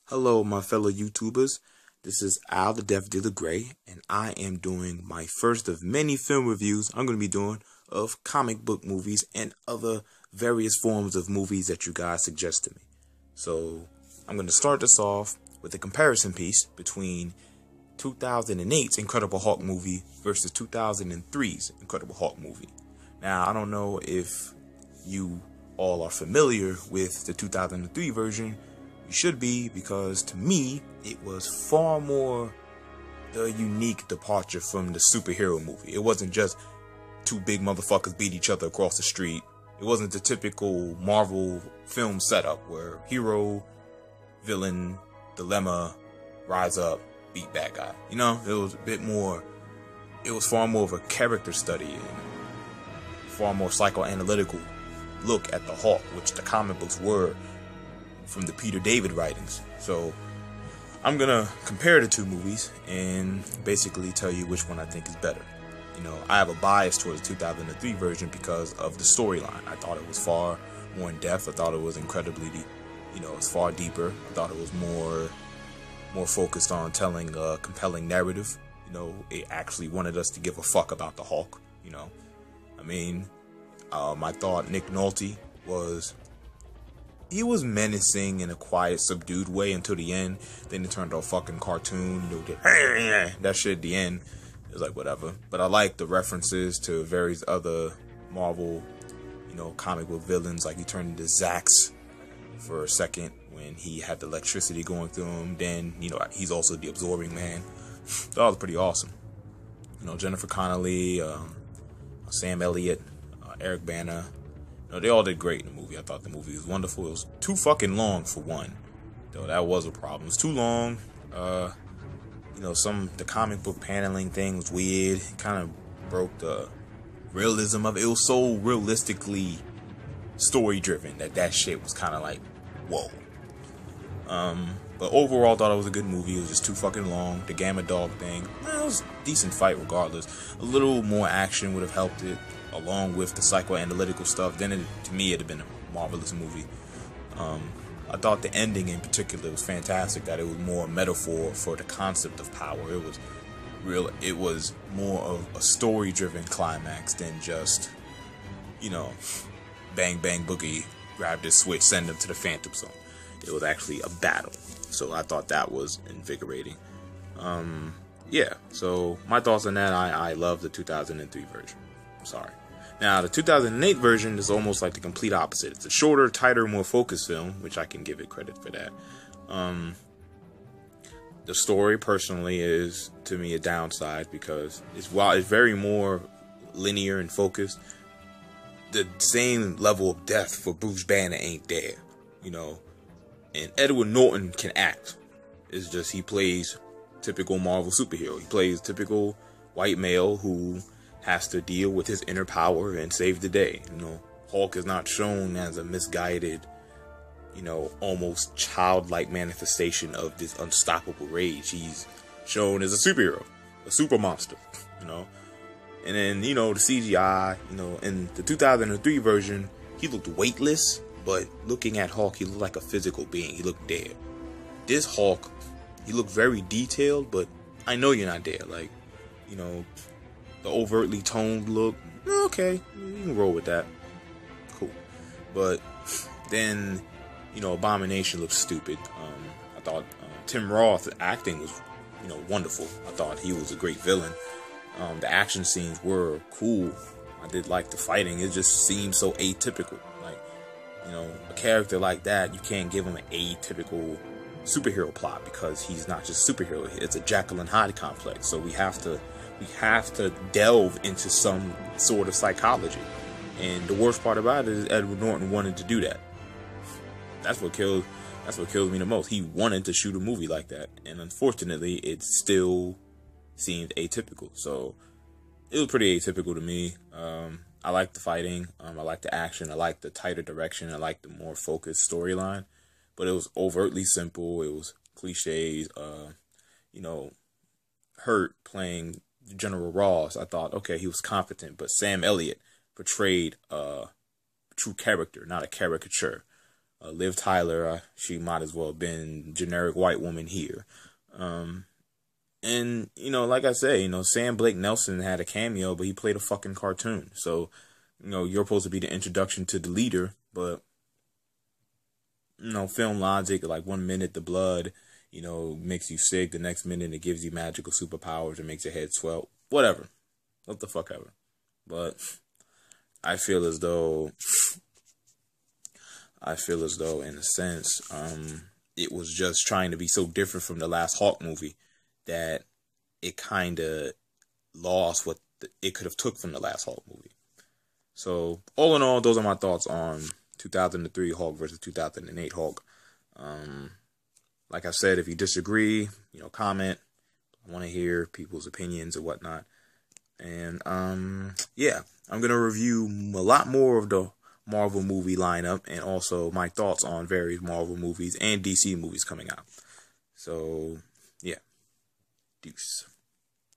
Hello, my fellow YouTubers. This is Al the Deaf Dealer Gray, and I am doing my first of many film reviews I'm going to be doing of comic book movies and other various forms of movies that you guys suggest to me. So, I'm going to start this off with a comparison piece between 2008's Incredible Hulk movie versus 2003's Incredible Hulk movie. Now, I don't know if you all are familiar with the 2003 version. You should be, because to me, it was far more the unique departure from the superhero movie. It wasn't just two big motherfuckers beat each other across the street. It wasn't the typical Marvel film setup where hero, villain, dilemma, rise up, beat bad guy. You know, it was a bit more, it was far more of a character study and far more psychoanalytical look at the Hulk, which the comic books were from the Peter David writings. So I'm gonna compare the two movies and basically tell you which one I think is better. You know, I have a bias towards the 2003 version because of the storyline. I thought it was far more in depth. I thought it was incredibly, it's far deeper. I thought it was more focused on telling a compelling narrative. You know, it actually wanted us to give a fuck about the Hulk. You know, I mean, I thought Nick Nolte he was menacing in a quiet, subdued way until the end. Then it turned to a fucking cartoon. You know, that shit at the end. It was like, whatever. But I like the references to various other Marvel, comic book villains. Like, he turned into Zax for a second when he had the electricity going through him. Then, he's also the Absorbing Man. That was pretty awesome. Jennifer Connelly, Sam Elliott, Eric Bana. They all did great in the movie. I thought the movie was wonderful. It was too fucking long for one, though. That was a problem. It was too long. The comic book paneling thing was weird. It kind of broke the realism of it. It was so realistically story driven that shit was kind of like, whoa. But overall, I thought it was a good movie. It was just too fucking long. The Gamma Dog thing, it was a decent fight regardless. A little more action would have helped it, along with the psychoanalytical stuff. Then to me, it'd have been a marvelous movie. I thought the ending in particular was fantastic, that it was more a metaphor for the concept of power. It was more of a story-driven climax than just, bang, bang, boogie, grab this switch, send them to the Phantom Zone. It was actually a battle. So I thought that was invigorating. Yeah, so my thoughts on that, I love the 2003 version. I'm sorry. Now, the 2008 version is almost like the complete opposite. It's a shorter, tighter, more focused film, which I can give it credit for that. The story, personally, is, to me, a downside because while it's very more linear and focused, the same level of depth for Bruce Banner ain't there, And Edward Norton can act. It's just he plays typical Marvel superhero. He plays typical white male who has to deal with his inner power and save the day. Hulk is not shown as a misguided, almost childlike manifestation of this unstoppable rage. He's shown as a superhero, a super monster, And then, the CGI, in the 2003 version, he looked weightless, but looking at Hulk, he looked like a physical being. He looked dead. This Hulk, he looked very detailed, but I know you're not there. Like, the overtly toned look, okay, you can roll with that. Cool. But then, Abomination looked stupid. I thought Tim Roth acting was, wonderful. I thought he was a great villain. The action scenes were cool. I did like the fighting. It just seemed so atypical. Like, a character like that, you can't give him an atypical superhero plot because he's not just superhero. It's a Jekyll and Hyde complex. So we have to delve into some sort of psychology. And the worst part about it is Edward Norton wanted to do that. That's what kills me the most. He wanted to shoot a movie like that. And unfortunately, it still seemed atypical. So it was pretty atypical to me. I like the fighting. I like the action. I like the tighter direction. I like the more focused storyline. But it was overtly simple. It was cliches. Hurt playing General Ross, I thought, okay, he was competent, but Sam Elliott portrayed a true character, not a caricature. Liv Tyler, she might as well have been generic white woman here. And, you know, like I say, you know, Sam Blake Nelson had a cameo, but he played a fucking cartoon. So, you know, you're supposed to be the introduction to the leader, but, you know, film logic, like 1 minute the blood, you know, makes you sick. The next minute it gives you magical superpowers and makes your head swell. Whatever. What the fuck ever. But I feel as though, in a sense, it was just trying to be so different from the last Hulk movie that it kind of lost what it could have took from the last Hulk movie. So, all in all, those are my thoughts on 2003 Hulk versus 2008 Hulk. Like I said, if you disagree, you know, comment. I want to hear people's opinions and whatnot. And, yeah, I'm going to review a lot more of the Marvel movie lineup and also my thoughts on various Marvel movies and DC movies coming out. So, yeah. Deuce.